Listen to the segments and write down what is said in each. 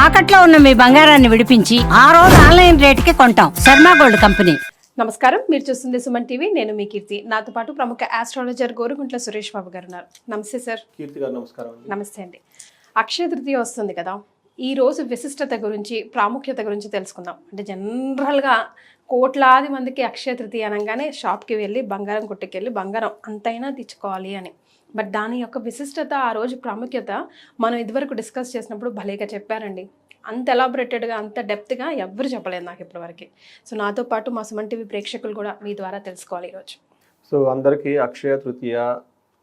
తాకట్లో ఉన్న మీ బంగారాన్ని విడిపించి ఆ రోజు ఆన్లైన్ రేటుకి కొంటాం. Sharma gold company. నమస్కారం, మీరు చూస్తుంది సుమన్ టీవీ. నేను మీ కీర్తి. నాతో పాటు ప్రముఖ ఆస్ట్రాలజర్ గోరుగుంట్ల సురేష్ బాబు గారు ఉన్నారు. నమస్తే సార్. కీర్తి గారు నమస్కారం. నమస్తే అండి. అక్షయ తృతీయ వస్తుంది కదా, ఈ రోజు విశిష్టత గురించి, ప్రాముఖ్యత గురించి తెలుసుకుందాం. అంటే జనరల్గా కోట్లాది మందికి అక్షయ తృతీయ అనగానే షాప్కి వెళ్ళి బంగారం కొట్టుకెళ్ళి బంగారం అంతైనా తెచ్చుకోవాలి అని. బట్ దాని యొక్క విశిష్టత, ఆ రోజు ప్రాముఖ్యత మనం ఇదివరకు డిస్కస్ చేసినప్పుడు భలేగా చెప్పారండి. అంత ఎలాబొరేటెడ్గా, అంత డెప్త్గా ఎవ్వరు చెప్పలేదు నాకు ఇప్పటివరకు. సో నాతో పాటు మా సుమన్ టీవీ ప్రేక్షకులు కూడా మీ ద్వారా తెలుసుకోవాలి ఈరోజు. సో అందరికీ అక్షయ తృతీయ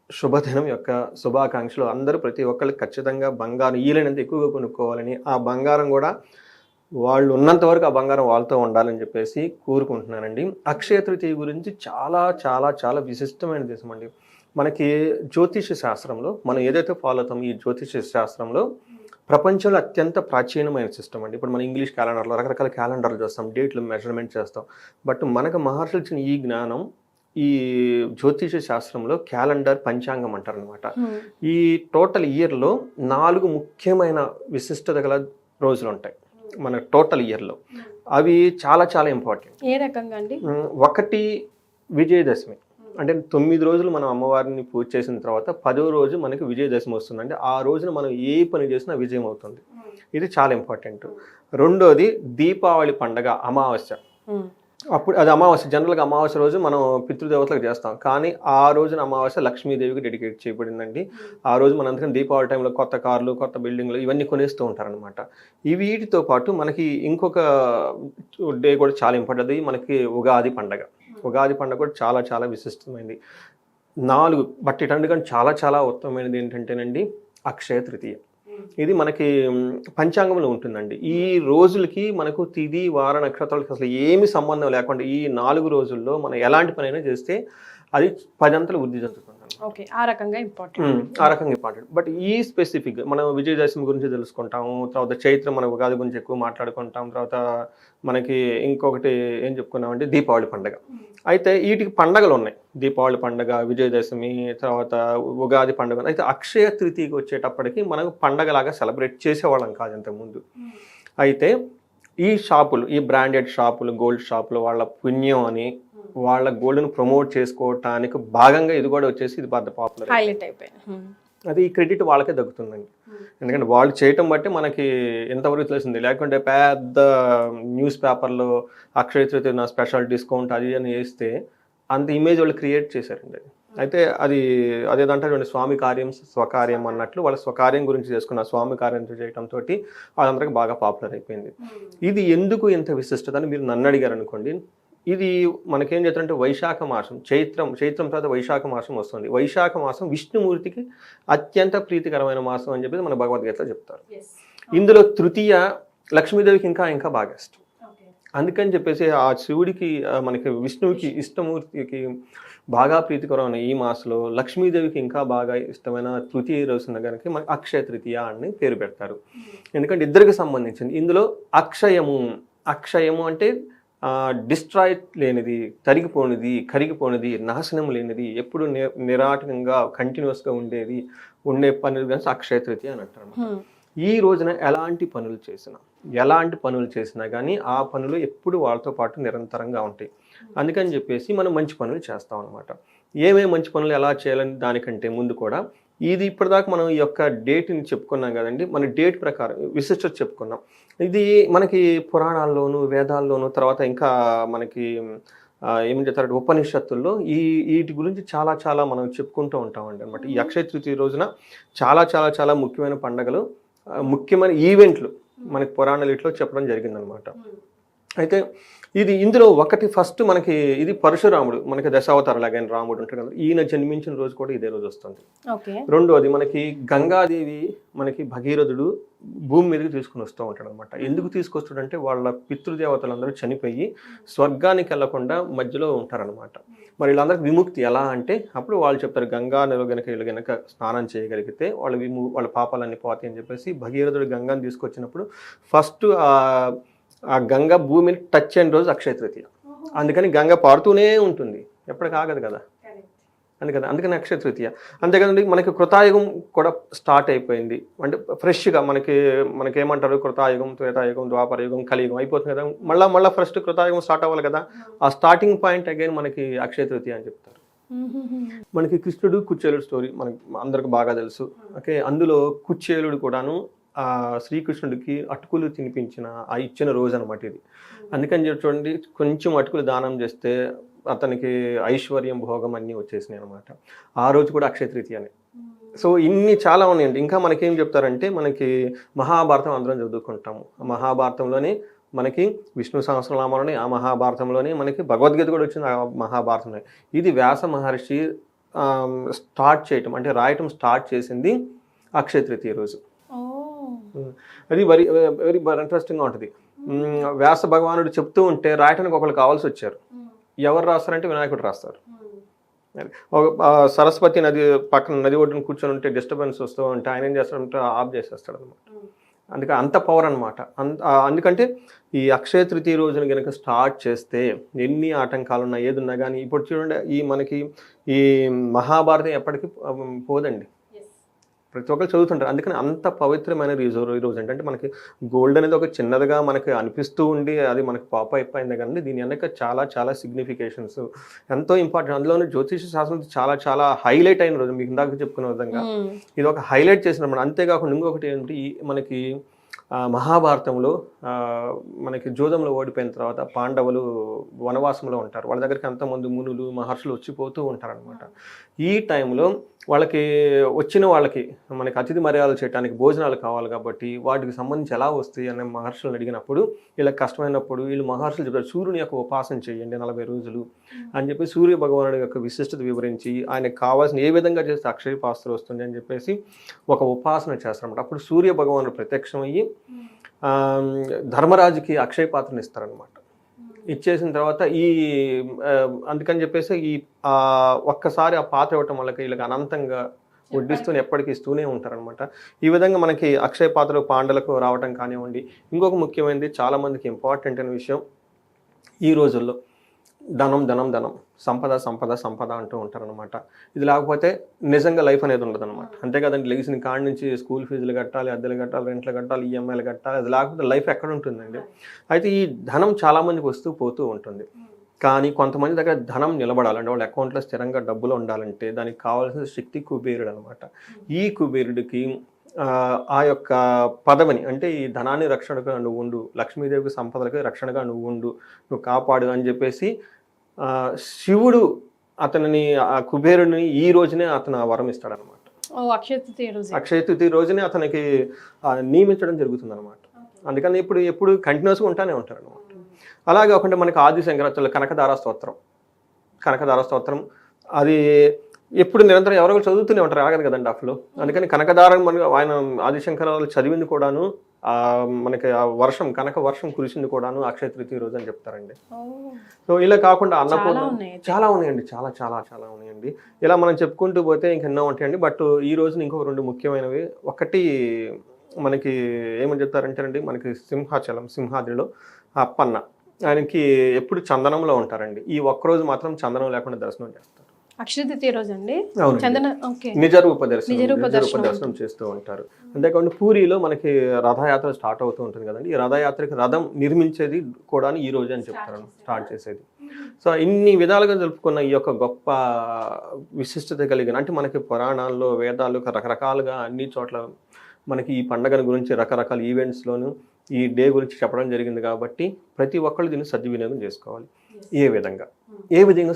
శుభదినం యొక్క శుభాకాంక్షలు. అందరూ ప్రతి ఒక్కరికి ఖచ్చితంగా బంగారం వీలైనంత ఎక్కువగా కొనుక్కోవాలని, ఆ బంగారం కూడా వాళ్ళు ఉన్నంత వరకు ఆ బంగారం వాళ్ళతో ఉండాలని చెప్పేసి కోరుకుంటున్నానండి. అక్షయ తృతీయ గురించి చాలా చాలా చాలా విశిష్టమైన దేశం అండి. మనకి జ్యోతిష శాస్త్రంలో మనం ఏదైతే ఫాలో అవుతాం, ఈ జ్యోతిష శాస్త్రంలో ప్రపంచంలో అత్యంత ప్రాచీనమైన సిస్టమ్ అండి. ఇప్పుడు మన ఇంగ్లీష్ క్యాలెండర్లో రకరకాల క్యాలెండర్లు చేస్తాం, డేట్లు మెజర్మెంట్ చేస్తాం. బట్ మనకు మహర్షులు ఇచ్చిన ఈ జ్ఞానం, ఈ జ్యోతిష శాస్త్రంలో క్యాలెండర్ పంచాంగం అంటారు అనమాట. ఈ టోటల్ ఇయర్లో 4 ముఖ్యమైన విశిష్టత గల రోజులు ఉంటాయి మన టోటల్ ఇయర్లో. అవి చాలా చాలా ఇంపార్టెంట్. ఏ రకంగా అండి? ఒకటి విజయదశమి. అంటే 9 రోజులు మనం అమ్మవారిని పూజ చేసిన తర్వాత 10వ రోజు మనకి విజయదశమి వస్తుందండి. ఆ రోజున మనం ఏ పని చేసినా విజయం అవుతుంది. ఇది చాలా ఇంపార్టెంట్. రెండోది దీపావళి పండగ, అమావాస్య. అప్పుడు అది అమావాస్య. జనరల్గా అమావాస్య రోజు మనం పితృదేవతలకు చేస్తాం, కానీ ఆ రోజున అమావాస్య లక్ష్మీదేవికి డెడికేట్ చేయబడిందండి. ఆ రోజు మనం అందుకని దీపావళి టైంలో కొత్త కార్లు, కొత్త బిల్డింగ్లు ఇవన్నీ కొనేస్తూ ఉంటారనమాట. వీటితో పాటు మనకి ఇంకొక డే కూడా చాలా ఇంపార్టెంట్. అది మనకి ఉగాది పండగ. ఉగాది పండుగ కూడా చాలా చాలా విశిష్టమైనది. 4 బట్ ఇటన్నిటికంటే చాలా చాలా ఉత్తమమైనది ఏంటంటేనండి అక్షయ తృతీయ. ఇది మనకి పంచాంగంలో ఉంటుందండి. ఈ రోజులకి మనకు తిథి, వార, నక్షత్రాలకి అసలు ఏమి సంబంధం లేకుండా ఈ 4 రోజుల్లో మనం ఎలాంటి పనైనా చేస్తే అది 10 అంతలు వృద్ధి చెందుతుంది. ఓకే, ఆ రకంగా ఇంపార్టెంట్. ఆ రకంగా ఇంపార్టెంట్. బట్ ఈ స్పెసిఫిక్ మనం విజయదశమి గురించి తెలుసుకుంటాము, తర్వాత చైత్రం మన ఉగాది గురించి ఎక్కువ మాట్లాడుకుంటాం, తర్వాత మనకి ఇంకొకటి ఏం చెప్పుకున్నామంటే దీపావళి పండుగ. అయితే వీటికి పండగలు ఉన్నాయి. దీపావళి పండుగ, విజయదశమి, తర్వాత ఉగాది పండుగ. అయితే అక్షయ తృతీయకి వచ్చేటప్పటికి మనకు పండగలాగా సెలబ్రేట్ చేసేవాళ్ళం కాదు ఇంతకుముందు. అయితే ఈ షాపులు, ఈ బ్రాండెడ్ షాపులు, గోల్డ్ షాపులు వాళ్ళ పుణ్యం అని వాళ్ళ గోల్డ్ను ప్రమోట్ చేసుకోవటానికి భాగంగా ఇది కూడా వచ్చేసి ఇది పెద్ద పాపులర్ హైలైట్ అయిపోయింది. అది ఈ క్రెడిట్ వాళ్ళకే దక్కుతుందండి. ఎందుకంటే వాళ్ళు చేయటం బట్టి మనకి ఎంతవరకు తెలిసింది. లేకుంటే పెద్ద న్యూస్ పేపర్లో అక్షయ తృతీయ స్పెషల్ డిస్కౌంట్ అది అని వేస్తే అంత ఇమేజ్ వాళ్ళు క్రియేట్ చేశారండి. అయితే అది అదేదంటారు స్వామి కార్యం స్వకార్యం అన్నట్లు వాళ్ళ స్వకార్యం గురించి చేసుకున్న స్వామి కార్యం చేయడంతో వాళ్ళందరికీ బాగా పాపులర్ అయిపోయింది. ఇది ఎందుకు ఇంత విశిష్టత అని మీరు నన్ను అడిగారు అనుకోండి. ఇది మనకేం చేస్తారంటే వైశాఖ మాసం, చైత్రం తర్వాత వైశాఖ మాసం వస్తుంది. వైశాఖ మాసం విష్ణుమూర్తికి అత్యంత ప్రీతికరమైన మాసం అని చెప్పి మన భగవద్గీతలో చెప్తారు. ఇందులో తృతీయ లక్ష్మీదేవికి ఇంకా ఇంకా బాగా ఇష్టం. అందుకని చెప్పేసి ఆ శివుడికి, మనకి విష్ణువుకి ఇష్టమూర్తికి బాగా ప్రీతికరమైన ఈ మాసంలో లక్ష్మీదేవికి ఇంకా బాగా ఇష్టమైన తృతీయ రోజున కనుక మనకి అక్షయ తృతీయ అని పేరు పెడతారు. ఎందుకంటే ఇద్దరికి సంబంధించింది. ఇందులో అక్షయము అంటే డిస్ట్రాయ్ లేనిది, తరిగిపోనిది, కరిగిపోనిది, నాశనం లేనిది, ఎప్పుడు నిరాటకంగా కంటిన్యూస్గా ఉండే పనులు కానీ అక్షయ తృతీయ అని అంటారు. ఈ రోజున ఎలాంటి పనులు చేసినా కానీ ఆ పనులు ఎప్పుడు వాళ్ళతో పాటు నిరంతరంగా ఉంటాయి. అందుకని చెప్పేసి మనం మంచి పనులు చేస్తాం అనమాట. ఏమేమి మంచి పనులు ఎలా చేయాలని దానికంటే ముందు కూడా ఇది ఇప్పటిదాకా మనం ఈ యొక్క డేట్ని చెప్పుకున్నాం కదండి. మన డేట్ ప్రకారం విశిష్టత చెప్పుకున్నాం. ఇది మనకి పురాణాల్లోనూ, వేదాల్లోనూ, తర్వాత ఇంకా మనకి ఏం చెప్తారంటే ఉపనిషత్తుల్లో వీటి గురించి చాలా చాలా మనం చెప్పుకుంటూ ఉంటామండి అనమాట. ఈ అక్షయ తృతీయ రోజున చాలా చాలా చాలా ముఖ్యమైన పండుగలు, ముఖ్యమైన ఈవెంట్లు మనకి పురాణాలిట్లో చెప్పడం జరిగిందనమాట. అయితే ఇందులో ఒకటి ఫస్ట్ మనకి ఇది పరశురాముడు, మనకి దశావతారలాగైన రాముడు ఉంటాడు కదా, ఈయన జన్మించిన రోజు కూడా ఇదే రోజు వస్తుంది. రెండోది మనకి గంగాదేవి, మనకి భగీరథుడు భూమి మీదకి తీసుకుని వస్తూ ఉంటాడు అనమాట. ఎందుకు తీసుకొస్తాడంటే వాళ్ళ పితృదేవతలందరూ చనిపోయి స్వర్గానికి వెళ్లకుండా మధ్యలో ఉంటారనమాట. మరి వీళ్ళందరికీ విముక్తి ఎలా అంటే అప్పుడు వాళ్ళు చెప్తారు, గంగా నది గనక స్నానం చేయగలిగితే వాళ్ళ పాపాలన్నీ పోతాయి అని చెప్పేసి భగీరథుడు గంగాని తీసుకొచ్చినప్పుడు ఫస్ట్ ఆ గంగ భూమిని టచ్ అయిన రోజు అక్షయ తృతీయ. అందుకని గంగ పారుతూనే ఉంటుంది, ఎప్పటికి ఆగదు కదా. అందుకని అక్షయ తృతీయ. అంతేకాదండి మనకి కృతాయుగం కూడా స్టార్ట్ అయిపోయింది. అంటే ఫ్రెష్గా మనకేమంటారు, కృతాయుగం, త్రేతాయుగం, ద్వాపరయుగం, కలియుగం అయిపోతుంది కదా. మళ్ళీ ఫస్ట్ కృతాయుగం స్టార్ట్ అవ్వాలి కదా. ఆ స్టార్టింగ్ పాయింట్ అగైన్ మనకి అక్షయ తృతీయ అని చెప్తారు. మనకి కృష్ణుడు కుచేలుడు స్టోరీ మనకి అందరికి బాగా తెలుసు. ఓకే, అందులో కుచేలుడు కూడాను శ్రీకృష్ణుడికి అటుకులు తినిపించిన ఇచ్చిన రోజు అనమాట ఇది. అందుకని చెప్పి చూడండి, కొంచెం అటుకులు దానం చేస్తే అతనికి ఐశ్వర్యం, భోగం అన్నీ వచ్చేసినాయి అనమాట. ఆ రోజు కూడా అక్షయ తృతీయనే. సో ఇన్ని చాలా ఉన్నాయండి. ఇంకా మనకేం చెప్తారంటే, మనకి మహాభారతం అందరం చదువుకుంటాము. మహాభారతంలోనే మనకి విష్ణు సహస్రనామాలోనే, ఆ మహాభారతంలోనే మనకి భగవద్గీత కూడా వచ్చింది ఆ మహాభారతంలో. ఇది వ్యాస మహర్షి స్టార్ట్ చేయటం, అంటే రాయటం స్టార్ట్ చేసింది అక్షయ తృతీయ రోజు. అది వెరీ వెరీ ఇంట్రెస్టింగ్గా ఉంటుంది. వ్యాస భగవానుడు చెప్తూ ఉంటే రాయటానికి ఒకళ్ళు కావాల్సి వచ్చారు. ఎవరు రాస్తారంటే వినాయకుడు రాస్తారు. సరస్వతి నది పక్కన నది ఒడ్డున కూర్చొని ఉంటే డిస్టర్బెన్స్ వస్తూ ఉంటే ఆయన ఏం చేస్తాడంటే ఆఫ్ చేసేస్తాడు అనమాట. అందుకే అంత పవర్ అనమాట. అందుకంటే ఈ అక్షయ తృతీయ రోజున కనుక స్టార్ట్ చేస్తే ఎన్ని ఆటంకాలు ఉన్నా ఏది ఉన్నా కానీ, ఇప్పుడు చూడండి మనకి ఈ మహాభారతం ఎప్పటికీ పోదండి, ప్రతి ఒక్కరు చదువుతుంటారు. అందుకని అంత పవిత్రమైన ఈరోజు అంటే మనకి గోల్డ్ అనేది ఒక చిన్నదిగా మనకి అనిపిస్తూ ఉండి అది మనకి పాప్ అయిపోయింది కానీ దీని వెనక చాలా చాలా సిగ్నిఫికేషన్స్ ఎంతో ఇంపార్టెంట్. అందులోనే జ్యోతిష శాస్త్రం చాలా చాలా హైలైట్ అయిన రోజు, మీకు ఇందాక చెప్పుకునే విధంగా ఇది ఒక హైలైట్ చేసిన. అంతేకాకుండా ఇంకొకటి ఏంటంటే, మనకి మహాభారతంలో మనకి జోదంలో ఓడిపోయిన తర్వాత పాండవులు వనవాసంలో ఉంటారు. వాళ్ళ దగ్గరికి అంతమంది మునులు, మహర్షులు వచ్చిపోతూ ఉంటారనమాట. ఈ టైంలో వచ్చిన వాళ్ళకి మనకి అతిథి మర్యాదలు చేయడానికి భోజనాలు కావాలి కాబట్టి వాటికి సంబంధించి ఎలా వస్తాయి అనే మహర్షులను అడిగినప్పుడు, వీళ్ళకి కష్టమైనప్పుడు వీళ్ళు మహర్షులు చెప్తారు, సూర్యుని యొక్క ఉపాసన చేయండి 40 రోజులు అని చెప్పి సూర్య భగవానుడి యొక్క విశిష్టత వివరించి ఆయనకు కావాల్సిన ఏ విధంగా చేస్తే అక్షయ పాత్ర వస్తుంది అని చెప్పేసి ఒక ఉపాసన చేస్తారన్నమాట. అప్పుడు సూర్య భగవానుడు ప్రత్యక్షమయ్యి ధర్మరాజుకి అక్షయ పాత్రను ఇస్తారనమాట. ఇచ్చేసిన తర్వాత అందుకని చెప్పేసి ఒక్కసారి ఆ పాత్ర ఇవ్వటం వల్ల వీళ్ళకి అనంతంగా వడ్డిస్తూనే ఎప్పటికీ ఇస్తూనే ఉంటారనమాట. ఈ విధంగా మనకి అక్షయ పాత్రలు పాండలకు రావటం కానివ్వండి. ఇంకొక ముఖ్యమైనది, చాలామందికి ఇంపార్టెంట్ అయిన విషయం, ఈ రోజుల్లో ధనం ధనం ధనం, సంపద సంపద సంపద అంటూ ఉంటారనమాట. ఇది లేకపోతే నిజంగా లైఫ్ అనేది ఉండదు అనమాట. అంతే కదండి, లెగిసిన కాడి నుంచి స్కూల్ ఫీజులు కట్టాలి, అద్దెలు కట్టాలి, రెంట్లు కట్టాలి, ఈఎంఐలు కట్టాలి. అది లేకపోతే లైఫ్ ఎక్కడ ఉంటుందండి? అయితే ఈ ధనం చాలామందికి వస్తూ పోతూ ఉంటుంది. కానీ కొంతమంది దగ్గర ధనం నిలబడాలంటే, వాళ్ళ అకౌంట్లో స్థిరంగా డబ్బులు ఉండాలంటే దానికి కావాల్సిన శక్తి కుబేరుడు అనమాట. ఈ కుబేరుడికి ఆ యొక్క పదవిని, అంటే ఈ ధనాన్ని రక్షణగా నువ్వు ఉండు, లక్ష్మీదేవికి సంపదలకి రక్షణగా నువ్వు కాపాడు అని చెప్పేసి శివుడు అతనిని, ఆ కుబేరుని ఈ రోజునే అతను వరం ఇస్తాడనమాట. అక్షయ తృతీయ రోజునే అతనికి నియమించడం జరుగుతుంది అనమాట. అందుకని ఎప్పుడు కంటిన్యూస్గా ఉంటానే ఉంటారు అనమాట. అలాగే కాకుండా మనకి ఆది శంకరాచార్యుల కనకధార స్తోత్రం అది ఎప్పుడు నిరంతరం ఎవరో చదువుతూనే ఉంటారు, ఆగదు కదండి అసలు. అందుకని కనకధార ఆయన ఆదిశంకరాలు చదివింది కూడాను మనకి ఆ కనక వర్షం కురిసింది కూడాను అక్షయ తృతీయ రోజు అని చెప్తారండి. సో ఇలా కాకుండా అన్నపూర్ణ చాలా ఉన్నాయండి, చాలా చాలా చాలా ఉన్నాయండి. ఇలా మనం చెప్పుకుంటూ పోతే ఇంకెన్నో ఉంటాయండి. బట్ ఈ రోజున ఇంకొక 2 ముఖ్యమైనవి. ఒకటి మనకి ఏమని చెప్తారంటేనండి, మనకి సింహాద్రిలో అప్పన్న, ఆయనకి ఎప్పుడు చందనంలో ఉంటారండి. ఈ ఒక్కరోజు మాత్రం చందనం లేకుండా దర్శనం చేస్తారు. అక్షయ తృతీయ రోజు అండి నిజ రూప దర్శనం చేస్తూ ఉంటారు. అంతేకాకుండా పూరిలో మనకి రథయాత్ర స్టార్ట్ అవుతూ ఉంటుంది కదండి. ఈ రథయాత్రకి రథం నిర్మించేది కూడా ఈ రోజు అని చెప్తారు, స్టార్ట్ చేసేది. సో ఇన్ని విధాలుగా జరుపుకున్న ఈ యొక్క గొప్ప విశిష్టత కలిగిన, అంటే మనకి పురాణాల్లో, వేదాల్లో రకరకాలుగా అన్ని చోట్ల మనకి ఈ పండగల గురించి రకరకాల ఈవెంట్స్లోనూ ఈ డే గురించి చెప్పడం జరిగింది. కాబట్టి ప్రతి ఒక్కళ్ళు దీన్ని సద్వినియోగం చేసుకోవాలి. ఏ విధంగా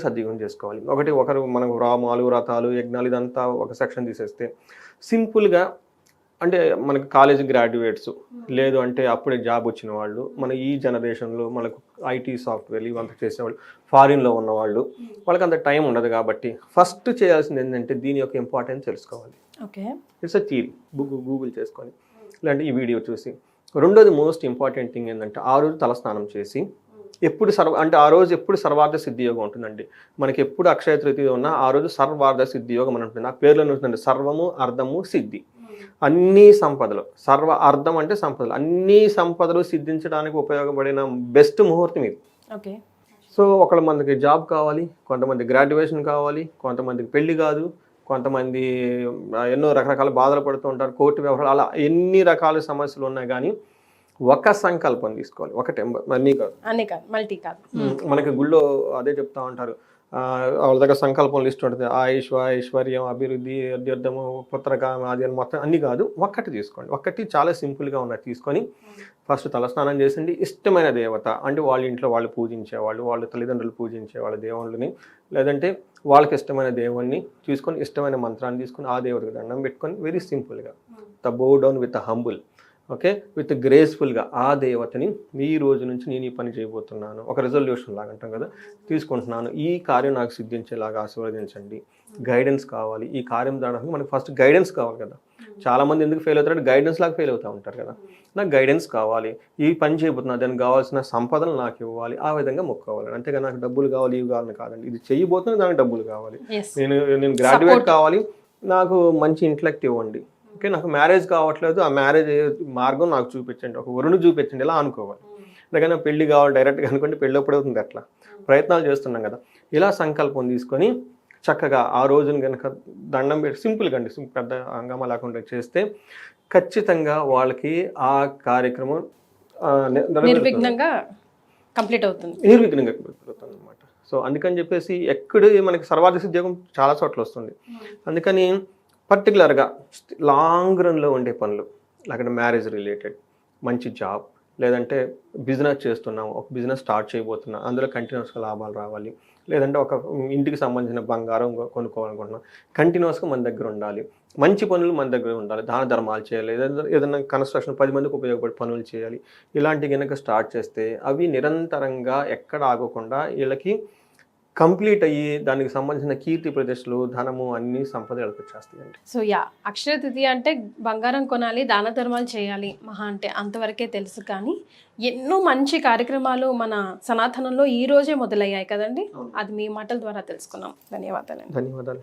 సద్వినియోగం చేసుకోవాలి? ఒకరు మనకు రామాలు, వ్రతాలు, యజ్ఞాలు ఇదంతా ఒక సెక్షన్ తీసేస్తే, సింపుల్గా అంటే మనకి కాలేజ్ గ్రాడ్యుయేట్స్, లేదు అంటే అప్పుడే జాబ్ వచ్చిన వాళ్ళు, మన ఈ జనరేషన్లో మనకు ఐటీ సాఫ్ట్వేర్ ఇవంతా చేసేవాళ్ళు, ఫారిన్లో ఉన్నవాళ్ళు, వాళ్ళకి అంత టైం ఉండదు. కాబట్టి ఫస్ట్ చేయాల్సింది ఏంటంటే దీని యొక్క ఇంపార్టెన్స్ తెలుసుకోవాలి. ఇట్స్ అ థియరీ, గూగుల్ చేసుకొని లేదంటే ఈ వీడియో చూసి. రెండోది మోస్ట్ ఇంపార్టెంట్ థింగ్ ఏంటంటే, ఆ రోజు తలస్నానం చేసి ఆ రోజు ఎప్పుడు సర్వార్థ సిద్ధి యోగం ఉంటుందండి. మనకి ఎప్పుడు అక్షయ తృతీయ ఉన్నా ఆ రోజు సర్వార్థ సిద్ధి యోగం అని ఉంటుంది. ఆ పేర్లోనే ఉంటుందండి, సర్వము, అర్థము, సిద్ధి. అన్ని సంపదలు, అర్థం అంటే సంపదలు, అన్ని సంపదలు సిద్ధించడానికి ఉపయోగపడిన బెస్ట్ ముహూర్తం ఇది. సో ఒకళ్ళ మందికి జాబ్ కావాలి, కొంతమంది గ్రాడ్యుయేషన్ కావాలి, కొంతమందికి పెళ్లి కాదు, కొంతమంది ఎన్నో రకరకాల బాధలు పడుతూ ఉంటారు, కోర్టు వ్యవహారాలు, అలా ఎన్ని రకాల సమస్యలు ఉన్నాయి. కానీ ఒక సంకల్పం తీసుకోవాలి, ఒకటే, అన్నీ కాదు, అన్నీ కాదు, మల్టీ కాదు. మనకి గుళ్ళో అదే చెప్తా ఉంటారు, వాళ్ళ దగ్గర సంకల్పం లిస్ట్ ఉంటుంది, ఐశ్వర్యం, అభివృద్ధి, అధ్యర్థము, పుత్రకామ, అది అని మొత్తం అన్నీ కాదు, ఒక్కటి తీసుకోండి. ఒక్కటి చాలా సింపుల్గా ఉన్నది తీసుకొని ఫస్ట్ తలస్నానం చేసిండి. ఇష్టమైన దేవత అంటే వాళ్ళ ఇంట్లో వాళ్ళు పూజించేవాళ్ళు, వాళ్ళ తల్లిదండ్రులు పూజించే వాళ్ళ దేవుళ్ళని, లేదంటే వాళ్ళకి ఇష్టమైన దేవుణ్ణి తీసుకొని ఇష్టమైన మంత్రాన్ని తీసుకొని ఆ దేవుడికి దండం పెట్టుకొని వెరీ సింపుల్గా bow down with humble, okay, with గ్రేస్ఫుల్గా ఆ దేవతని ఈ రోజు నుంచి నేను ఈ పని చేయబోతున్నాను, ఒక రిజల్యూషన్ లాగా అంటాం కదా, తీసుకుంటున్నాను, ఈ కార్యం నాకు సిద్ధించేలాగా ఆశీర్వదించండి, గైడెన్స్ కావాలి. ఈ కార్యం దానికి మనకు ఫస్ట్ గైడెన్స్ కావాలి కదా. చాలామంది ఎందుకు ఫెయిల్ అవుతారంటే గైడెన్స్ లాగా ఫెయిల్ అవుతూ ఉంటారు కదా. నాకు గైడెన్స్ కావాలి, ఈ పని చేయబోతున్నా, దానికి కావాల్సిన సంపదలు నాకు ఇవ్వాలి, ఆ విధంగా మొక్కోవాలి. అంతేగా నాకు డబ్బులు కావాలి, ఇవి కావాలని కాదండి, ఇది చేయబోతున్నా దానికి డబ్బులు కావాలి, నేను గ్రాడ్యుయేట్ కావాలి, నాకు మంచి ఇంటలెక్ట్ ఇవ్వండి, ఓకే, నాకు మ్యారేజ్ కావట్లేదు, ఆ మ్యారేజ్ మార్గం నాకు చూపించండి, ఒక వరుణు చూపించండి, ఇలా అనుకోవాలి. అందుకని పెళ్లి కావాలి డైరెక్ట్గా అనుకోండి, పెళ్ళి ఎప్పుడు అవుతుంది, అట్లా ప్రయత్నాలు చేస్తున్నాం కదా. ఇలా సంకల్పం తీసుకొని చక్కగా ఆ రోజున కనుక దండం పెట్టి సింపుల్గా అండి, పెద్ద హంగామా లేకుండా చేస్తే ఖచ్చితంగా వాళ్ళకి ఆ కార్యక్రమం నిర్విఘ్నంగా కంప్లీట్ అవుతుంది అనమాట. సో అందుకని చెప్పేసి ఎక్కడ మనకి సర్వార్థ సిద్ధియోగం చాలా చోట్ల వస్తుంది. అందుకని పర్టికులర్గా లాంగ్ రన్లో ఉండే పనులు, లేకపోతే మ్యారేజ్ రిలేటెడ్, మంచి జాబ్, లేదంటే బిజినెస్ చేస్తున్నాం, ఒక బిజినెస్ స్టార్ట్ చేయబోతున్నాం, అందులో కంటిన్యూస్గా లాభాలు రావాలి, లేదంటే ఒక ఇంటికి సంబంధించిన బంగారం కొనుక్కోవాలనుకుంటున్నాం, కంటిన్యూస్గా మన దగ్గర ఉండాలి, మంచి పనులు మన దగ్గర ఉండాలి, దాన ధర్మాలు చేయాలి, ఏదైనా కన్స్ట్రక్షన్ 10 మందికి ఉపయోగపడే పనులు చేయాలి, ఇలాంటి కనుక స్టార్ట్ చేస్తే అవి నిరంతరంగా ఎక్కడ ఆగకుండా వీళ్ళకి కంప్లీట్ అయ్యి దానికి సంబంధించిన కీర్తి ప్రదేశాలు, ధనము, అన్ని సంపద వచ్చేస్తాయండి. సో అక్షయ తృతీయ అంటే బంగారం కొనాలి, దాన ధర్మాలు చేయాలి, మహా అంటే అంతవరకే తెలుసు. కానీ ఎన్నో మంచి కార్యక్రమాలు మన సనాతనంలో ఈ రోజే మొదలయ్యాయి కదండి, అది మీ మాటల ద్వారా తెలుసుకున్నాం. ధన్యవాదాలు.